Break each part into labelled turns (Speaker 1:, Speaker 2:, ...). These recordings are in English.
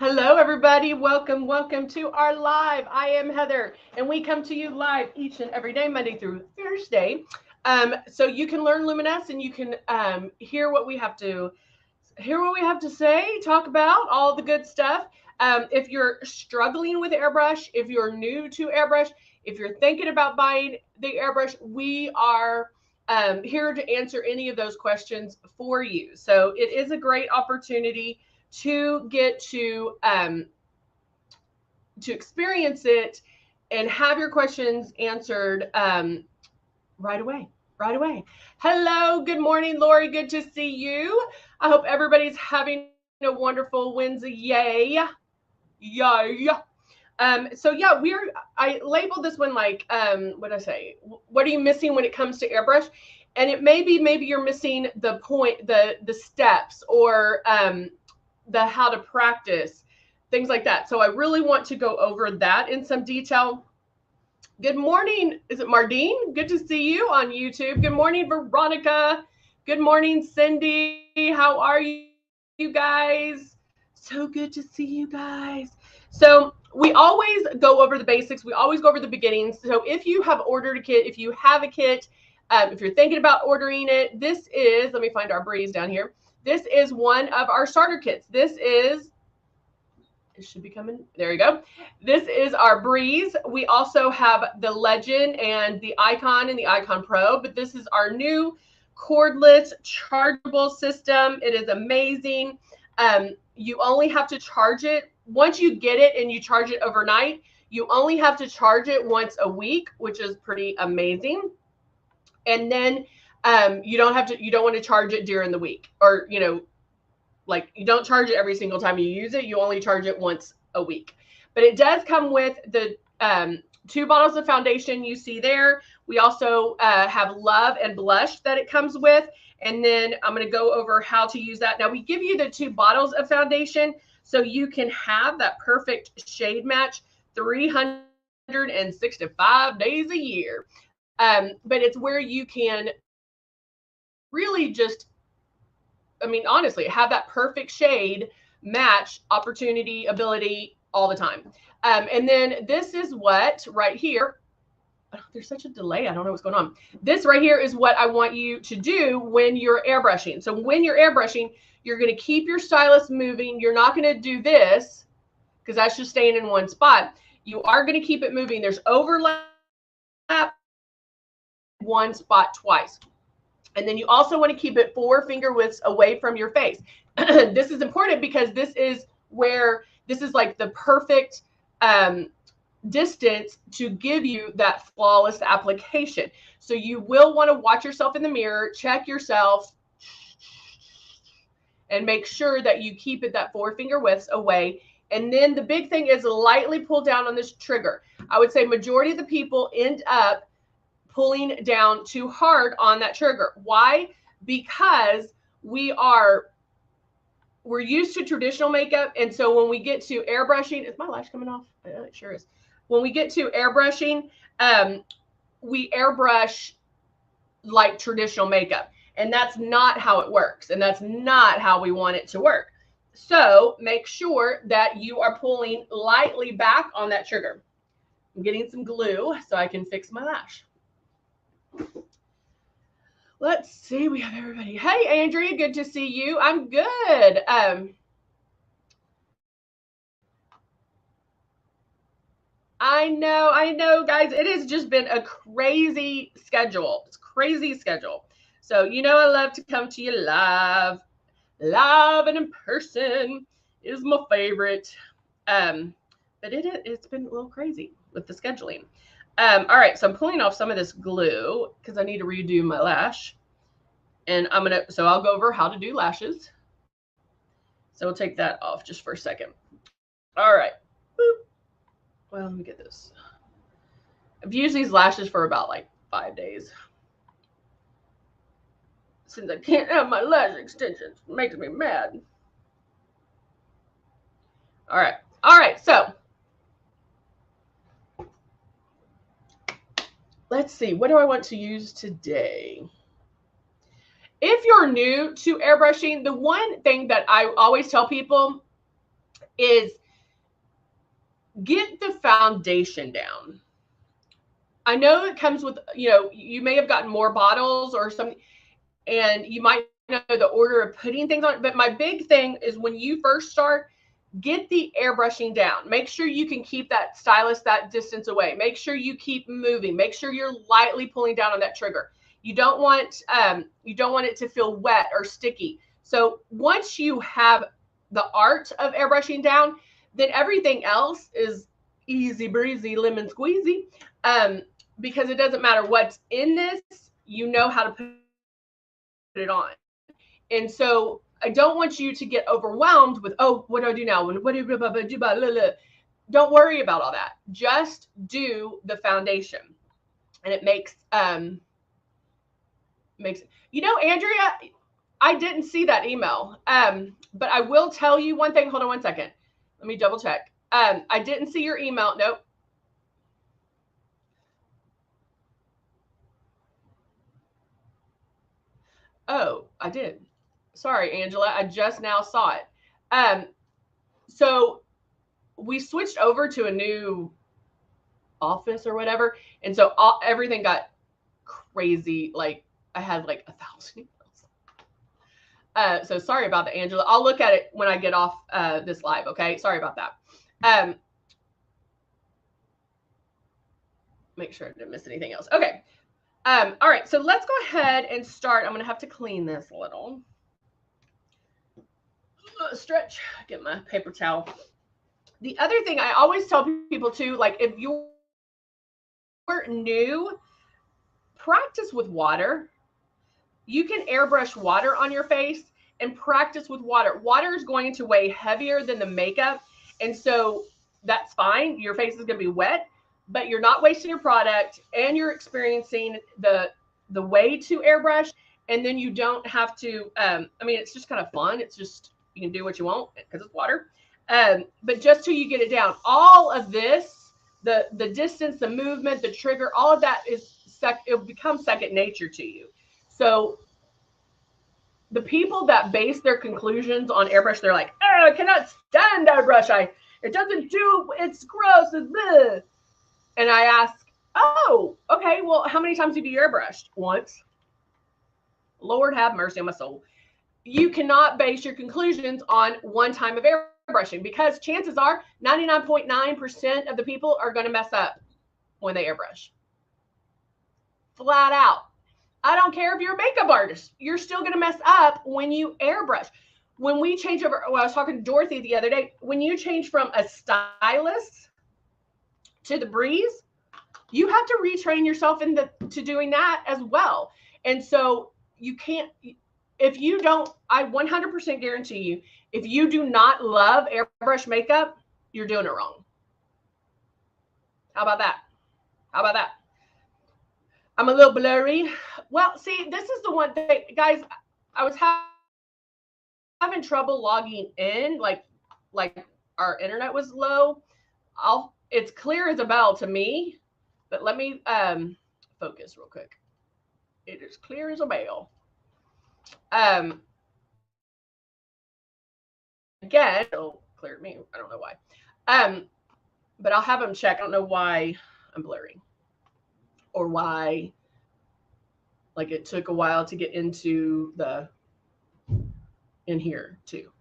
Speaker 1: Hello, everybody. Welcome to our live. I am Heather, and we come to you live each and every day, Monday through Thursday. So you can learn Luminess, and you can hear what we have to say, talk about all the good stuff. If you're struggling with Airbrush, if you're new to Airbrush, if you're thinking about buying the Airbrush, we are here to answer any of those questions for you. So it is a great opportunity to get to experience it and have your questions answered right away. Right away. Hello, good morning, Lori. Good to see you. I hope everybody's having a wonderful Wednesday. Yay. Yay. So yeah, I labeled this one like what did I say? What are you missing when it comes to Airbrush? And it maybe you're missing the point, the steps, or the how to practice, things like that. So I really want to go over that in some detail. Good morning. Is it Mardine? Good to see you on YouTube. Good morning, Veronica. Good morning, Cindy. How are you guys? So good to see you guys. So we always go over the basics. We always go over the beginnings. So if you have ordered a kit, if you have a kit, if you're thinking about ordering it, this is, let me find our breeze down here. This is one of our starter kits. It should be coming. There you go. This is our Breeze. We also have the Legend and the Icon and the Icon Pro, but this is our new cordless chargeable system. It is amazing. You only have to charge it. Once you get it and you charge it overnight, you only have to charge it once a week, which is pretty amazing. And then you don't want to charge it during the week, or, like you don't charge it every single time you use it. You only charge it once a week. But it does come with the 2 bottles of foundation you see there. We also have Love and Blush that it comes with. And then I'm going to go over how to use that. Now, we give you the 2 bottles of foundation so you can have that perfect shade match 365 days a year. But it's where you can really just, honestly, have that perfect shade match, opportunity, ability all the time. And then this is what right here, there's such a delay. I don't know what's going on. This right here is what I want you to do when you're airbrushing. So when you're airbrushing, you're going to keep your stylus moving. You're not going to do this because that's just staying in one spot. You are going to keep it moving. There's overlap, one spot twice. And then you also want to keep it 4 finger widths away from your face. This is important because this is like the perfect distance to give you that flawless application. So you will want to watch yourself in the mirror, check yourself, and make sure that you keep it that 4 finger widths away. And then the big thing is lightly pull down on this trigger. I would say majority of the people end up pulling down too hard on that trigger. Why? Because we're used to traditional makeup. And so when we get to airbrushing, is my lash coming off? It sure is. When we get to airbrushing, we airbrush like traditional makeup. And that's not how it works. And that's not how we want it to work. So make sure that you are pulling lightly back on that trigger. I'm getting some glue so I can fix my lash. Let's see, we have everybody. Hey, Andrea, good to see you. I'm good. I know, guys. It has just been a crazy schedule. It's crazy schedule. So, I love to come to you live and in person is my favorite. But it's been a little crazy with the scheduling. All right, so I'm pulling off some of this glue because I need to redo my lash. And so I'll go over how to do lashes. So we'll take that off just for a second. All right. Boop. Well, let me get this. I've used these lashes for about like 5 days. Since I can't have my lash extensions, it makes me mad. All right, so let's see, what do I want to use today? If you're new to airbrushing, the one thing that I always tell people is get the foundation down. I know it comes with, you may have gotten more bottles or something, and you might know the order of putting things on it. But my big thing is when you first start, get the airbrushing down. Make sure you can keep that stylus that distance away. Make sure you keep moving. Make sure you're lightly pulling down on that trigger. You don't want it to feel wet or sticky. So once you have the art of airbrushing down, then everything else is easy breezy, lemon squeezy. Because it doesn't matter what's in this, you know how to put it on. And so I don't want you to get overwhelmed with, oh, what do I do now? Don't worry about all that. Just do the foundation. And it makes, Andrea, I didn't see that email. But I will tell you one thing. Hold on one second. Let me double check. I didn't see your email. Nope. Oh, I did. Sorry, Angela. I just now saw it. So we switched over to a new office or whatever. And so everything got crazy. Like I had like 1,000 emails. So sorry about that, Angela. I'll look at it when I get off this live. Okay. Sorry about that. Make sure I didn't miss anything else. Okay. All right. So let's go ahead and start. I'm going to have to clean this a little. Stretch, get my paper towel. The other thing I always tell people too, like if you're new, practice with water. You can airbrush water on your face and practice with water. Water is going to weigh heavier than the makeup. And so that's fine. Your face is going to be wet, but you're not wasting your product and you're experiencing the way to airbrush. And then you don't have to, it's just kind of fun. It's just, you can do what you want because it's water. But just till you get it down, all of this, the distance, the movement, the trigger, all of that it'll become second nature to you. So the people that base their conclusions on airbrush, they're like, oh, I cannot stand airbrush. It doesn't do, it's gross. It's bleh. And I ask, oh, okay, well, how many times have you airbrushed? Once. Lord have mercy on my soul. You cannot base your conclusions on one time of airbrushing because chances are 99.9% of the people are going to mess up when they airbrush. Flat out. I don't care if you're a makeup artist. You're still going to mess up when you airbrush. When we change over, I was talking to Dorothy the other day, when you change from a stylus to the breeze, you have to retrain yourself to doing that as well. And so you can't, if you don't, I 100% guarantee you, if you do not love airbrush makeup, you're doing it wrong. How about that? How about that? I'm a little blurry. Well, see, this is the one thing, guys, I was having trouble logging in, like our internet was low. It's clear as a bell to me, but let me focus real quick. It is clear as a bell. Again, it'll clear me. I don't know why. But I'll have them check. I don't know why I'm blurry or why, like it took a while to get into in here too.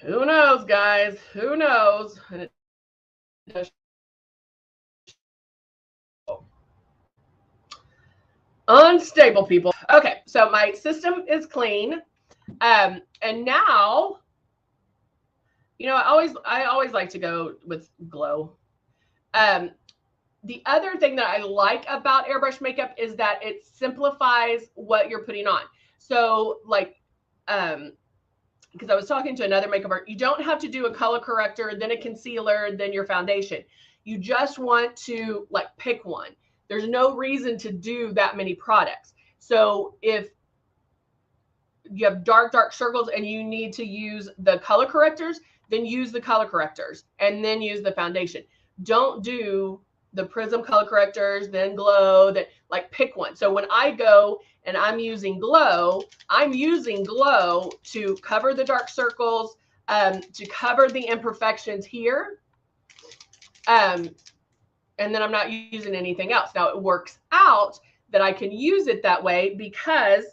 Speaker 1: Who knows, guys? Who knows? And it does. Unstable people. Okay, so my system is clean. And now, I always like to go with glow. The other thing that I like about airbrush makeup is that it simplifies what you're putting on. So because I was talking to another makeup artist, you don't have to do a color corrector, then a concealer, then your foundation. You just want to pick one. There's no reason to do that many products. So if you have dark circles and you need to use the color correctors, then use the color correctors and then use the foundation. Don't do the Prism color correctors, then glow, pick one. So when I go and I'm using glow to cover the dark circles, to cover the imperfections here. And then I'm not using anything else. Now it works out that I can use it that way because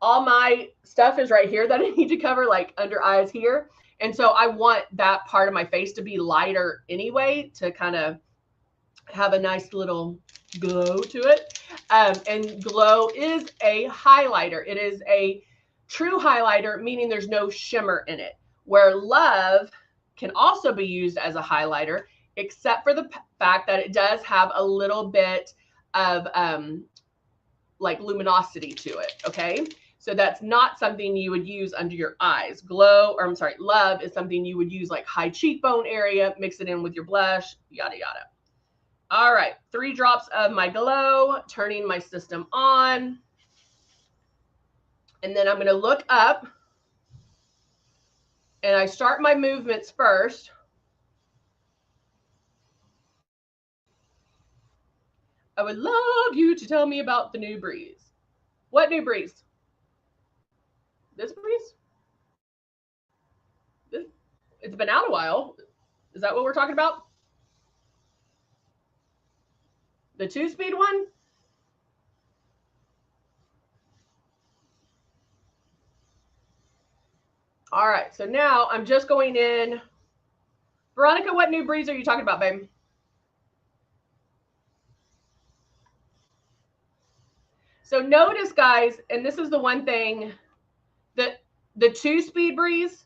Speaker 1: all my stuff is right here that I need to cover, like under eyes here. And so I want that part of my face to be lighter anyway, to kind of have a nice little glow to it. And glow is a highlighter. It is a true highlighter, meaning there's no shimmer in it. Where love can also be used as a highlighter, except for the fact that it does have a little bit of like luminosity to it. Okay. So that's not something you would use under your eyes. Love is something you would use like high cheekbone area, mix it in with your blush, yada, yada. All right, 3 drops of my glow, turning my system on. And then I'm going to look up and I start my movements first. I would love you to tell me about the new breeze. What new breeze? This breeze? It's been out a while. Is that what we're talking about? The 2-speed one? All right, so now I'm just going in. Veronica, what new breeze are you talking about, babe? So notice, guys, and this is the one thing that the 2-speed breeze,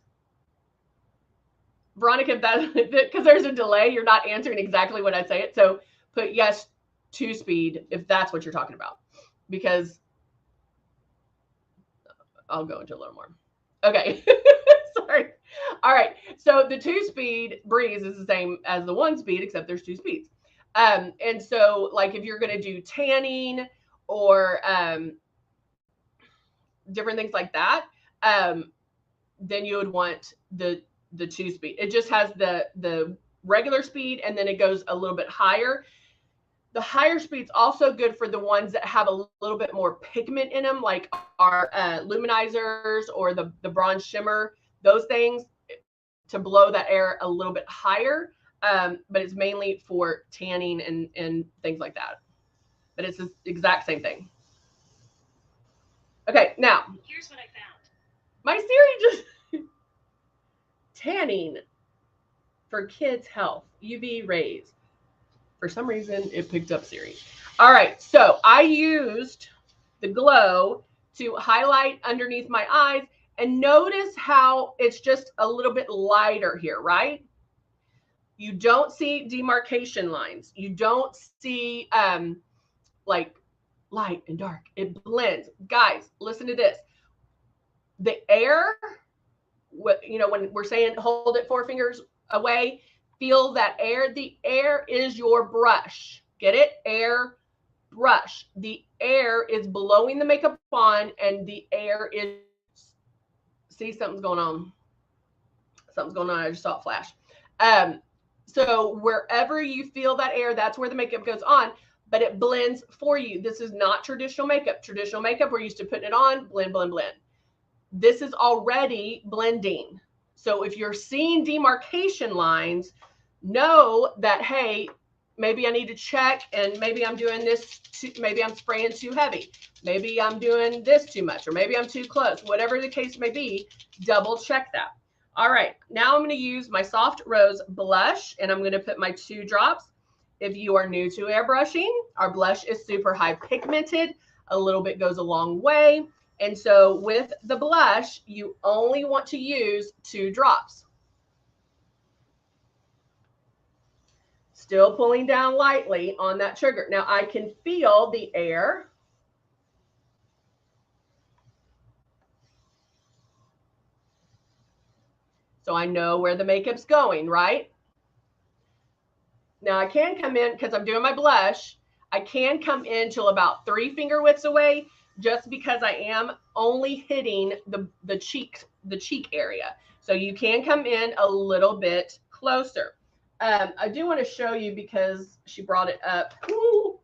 Speaker 1: Veronica, because there's a delay, you're not answering exactly when I say it. So put yes, 2-speed, if that's what you're talking about, because I'll go into a little more. Okay. Sorry. All right. So the 2-speed breeze is the same as the 1-speed, except there's 2 speeds. And so like if you're going to do tanning or different things like that, then you would want the 2-speed. It just has the regular speed, and then it goes a little bit higher. The higher speed's also good for the ones that have a little bit more pigment in them, like our luminizers or the bronze shimmer, those things, to blow that air a little bit higher. But it's mainly for tanning and things like that. But it's the exact same thing. Okay, now
Speaker 2: here's what I found.
Speaker 1: My Siri just tanning for kids' health, UV rays. For some reason, it picked up Siri. All right, so I used the glow to highlight underneath my eyes, and notice how it's just a little bit lighter here, right? You don't see demarcation lines. You don't see like light and dark. It blends. Guys, listen to this. The air, you know, when we're saying hold it 4 fingers away, feel that air. The air is your brush. Get it? Air brush. The air is blowing the makeup on, and the air is, see, something's going on. Something's going on. I just saw it flash. So wherever you feel that air, that's where the makeup goes on, but it blends for you. This is not traditional makeup. Traditional makeup, we're used to putting it on, blend, blend, blend. This is already blending. So if you're seeing demarcation lines, know that, hey, maybe I need to check, and maybe I'm doing this, maybe I'm spraying too heavy. Maybe I'm doing this too much, or maybe I'm too close. Whatever the case may be, double check that. All right, now I'm going to use my Soft Rose blush, and I'm going to put my 2 drops. If you are new to airbrushing, our blush is super high pigmented. A little bit goes a long way. And so with the blush, you only want to use 2 drops. Still pulling down lightly on that trigger. Now I can feel the air. So I know where the makeup's going, right? Now I can come in, because I'm doing my blush, I can come in till about 3 finger widths away, just because I am only hitting the cheek area. So you can come in a little bit closer. I do want to show you, because she brought it up. Ooh,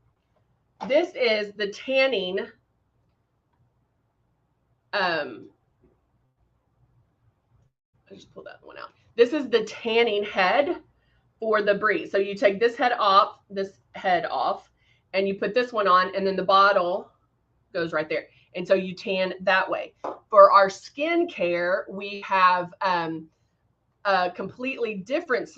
Speaker 1: this is the tanning I just pulled that one out. This is the tanning head for the Brie. So you take this head off, and you put this one on, and then the bottle goes right there. And so you tan that way. For our skincare, we have a completely different.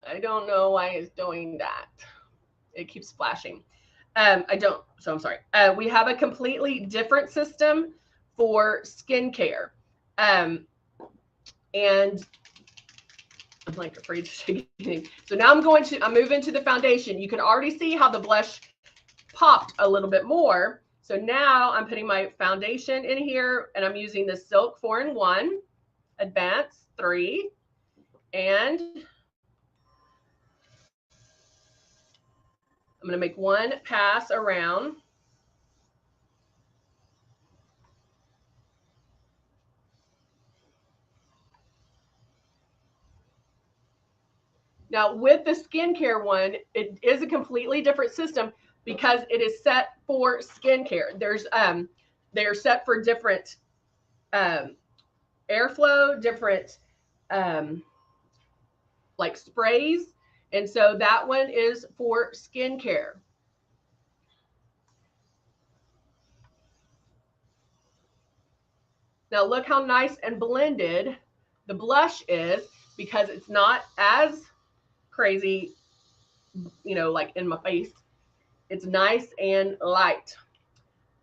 Speaker 1: I don't know why it's doing that. It keeps flashing. I don't, so I'm sorry. We have a completely different system for skincare. And I'm like afraid to shake anything. So now I'm moving to the foundation. You can already see how the blush popped a little bit more. So now I'm putting my foundation in here, and I'm using the Silk 4-in-1 Advanced 3. And I'm going to make one pass around. Now with the skincare one, it is a completely different system because it is set for skincare. They're set for different airflow, different like sprays. And so that one is for skincare. Now look how nice and blended the blush is, because it's not as crazy, you know, like in my face. It's nice and light.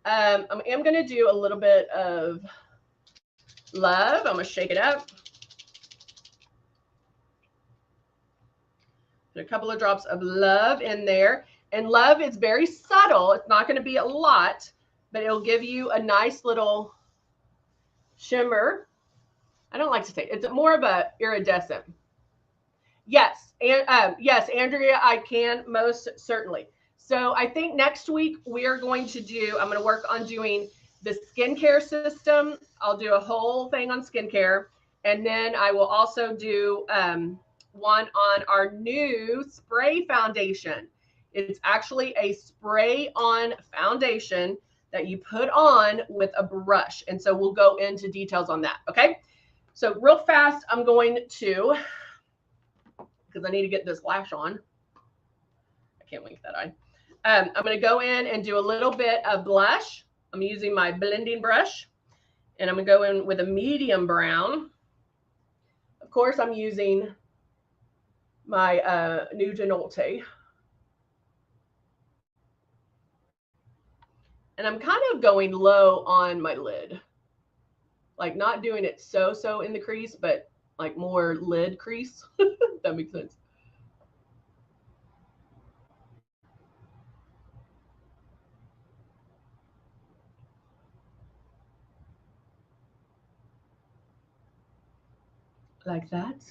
Speaker 1: I am going to do a little bit of Love. I'm going to shake it up. Put a couple of drops of Love in there. And Love is very subtle. It's not going to be a lot, but it'll give you a nice little shimmer. I don't like to say it's more of a iridescent. Yes, and yes, Andrea, I can most certainly. So I think next week we are going to do, I'm going to work on doing the skincare system. I'll do a whole thing on skincare. And then I will also do one on our new spray foundation. It's actually a spray on foundation that you put on with a brush. And so we'll go into details on that. Okay. So real fast, I'm going to, because I need to get this lash on. I can't wink that eye. I'm going to go in and do a little bit of blush. I'm using my blending brush, and I'm going to go in with a medium brown. Of course, I'm using my new Denolte. And I'm kind of going low on my lid. Like not doing it so in the crease, but like more lid crease. If that makes sense. Like that.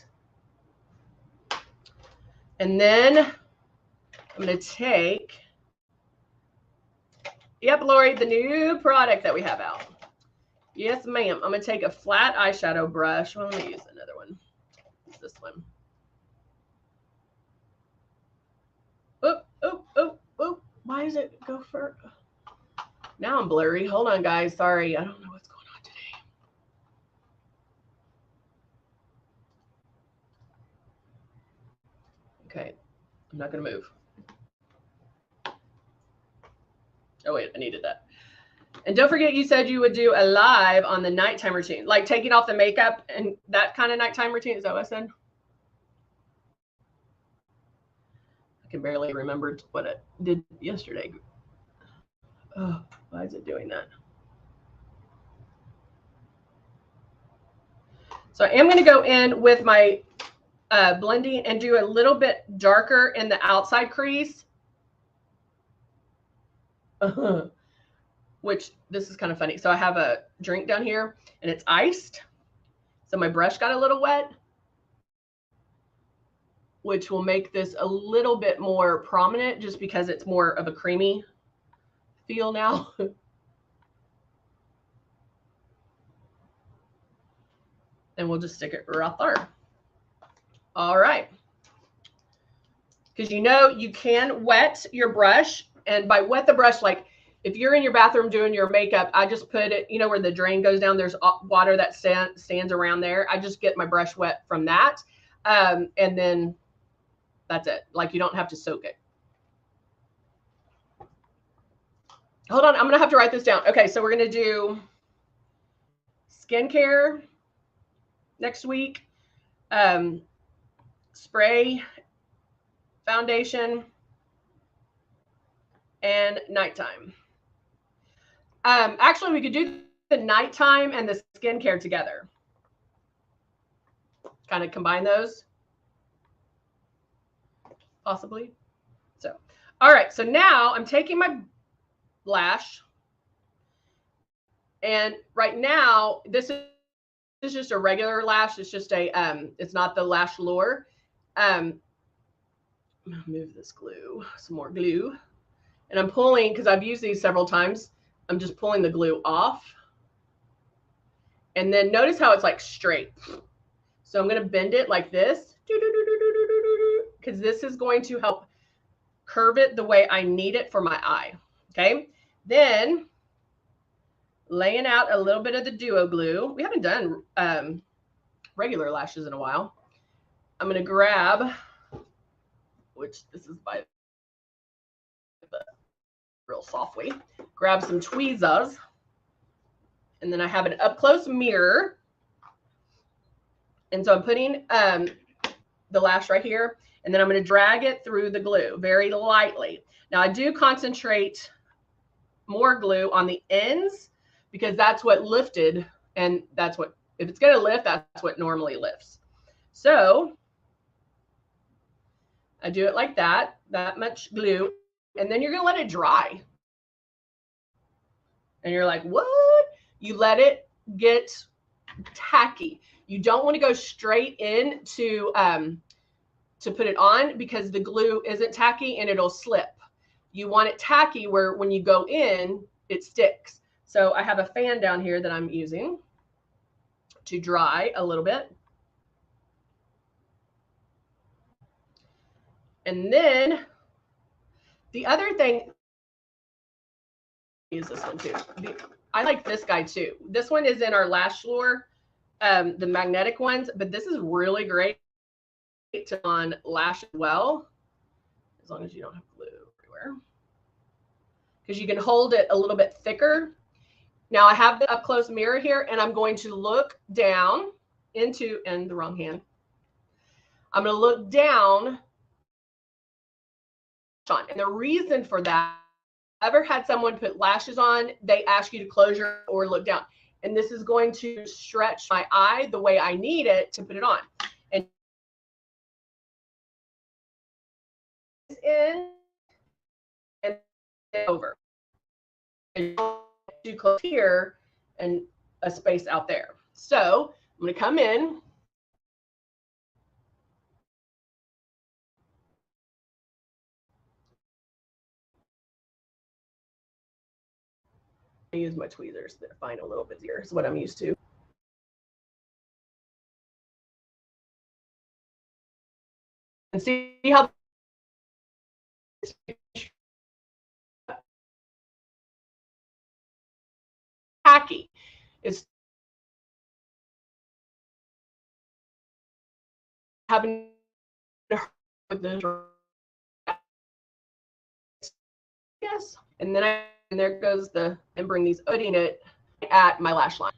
Speaker 1: And then I'm going to take, yep, Lori, the new product that we have out. Yes, ma'am. I'm going to take a flat eyeshadow brush. Well, let me use another one. It's this one. Oh. Why does it go for? Now I'm blurry. Hold on, guys. Sorry. I don't know what's going on today. Okay. I'm not going to move. Oh, wait. I needed that. And don't forget, you said you would do a live on the nighttime routine, like taking off the makeup and that kind of nighttime routine. Is that what I said? I can barely remember what it did yesterday. Oh, why is it doing that? So I am going to go in with my blending and do a little bit darker in the outside crease. Which this is kind of funny. So I have a drink down here and it's iced. So my brush got a little wet, which will make this a little bit more prominent just because it's more of a creamy feel now. And we'll just stick it right there. All right. Because you know you can wet your brush And by wet the brush, like if you're in your bathroom doing your makeup, I just put it, you know, where the drain goes down, there's water that stands around there. I just get my brush wet from that. And then that's it. Like you don't have to soak it. Hold on, I'm gonna have to write this down. Okay, so we're gonna do skincare next week, spray, foundation, and nighttime. Actually, we could do the nighttime and the skincare together. Kind of combine those, possibly. So, all right. So now I'm taking my lash, and right now this is just a regular lash. It's just a it's not the lash lure. I'm gonna move this glue, some more glue, and I'm pulling because I've used these several times. I'm just pulling the glue off, and then notice how it's like straight. So I'm going to bend it like this because this is going to help curve it the way I need it for my eye. Okay. Then laying out a little bit of the duo glue. We haven't done regular lashes in a while. I'm going to grab, which this is by the real soft way, grab some tweezers. And then I have an up close mirror. And so I'm putting the lash right here, and then I'm going to drag it through the glue very lightly. Now I do concentrate more glue on the ends because that's what lifted, and that's what, if it's going to lift, that's what normally lifts. So I do it like that much glue, and then you're going to let it dry. And you're like, what? You let it get tacky. You don't want to go straight in to put it on because the glue isn't tacky and it'll slip. You want it tacky where when you go in, it sticks. So I have a fan down here that I'm using to dry a little bit. And then the other thing, use this one too. I like this guy too. This one is in our lash lure, the magnetic ones, but this is really great on lash as well, as long as you don't have glue everywhere, because you can hold it a little bit thicker. Now I have the up close mirror here, and I'm going to look down into, in the wrong hand, I'm going to look down. And the reason for that, ever had someone put lashes on, they ask you to close your or look down, and this is going to stretch my eye the way I need it to put it on. And in and over, and too close here and a space out there. So I'm going to come in. I use my tweezers to find a little bit easier. Is what I'm used to. And see how tacky it's having to hurt with this. Yes, and then and there goes the, and bring these, putting it at my lash line.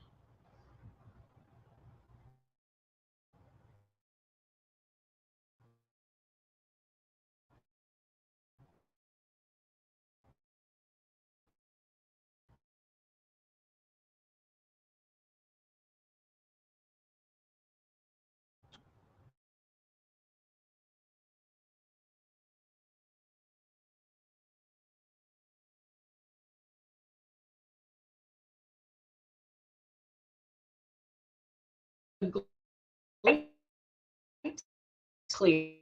Speaker 1: Clear.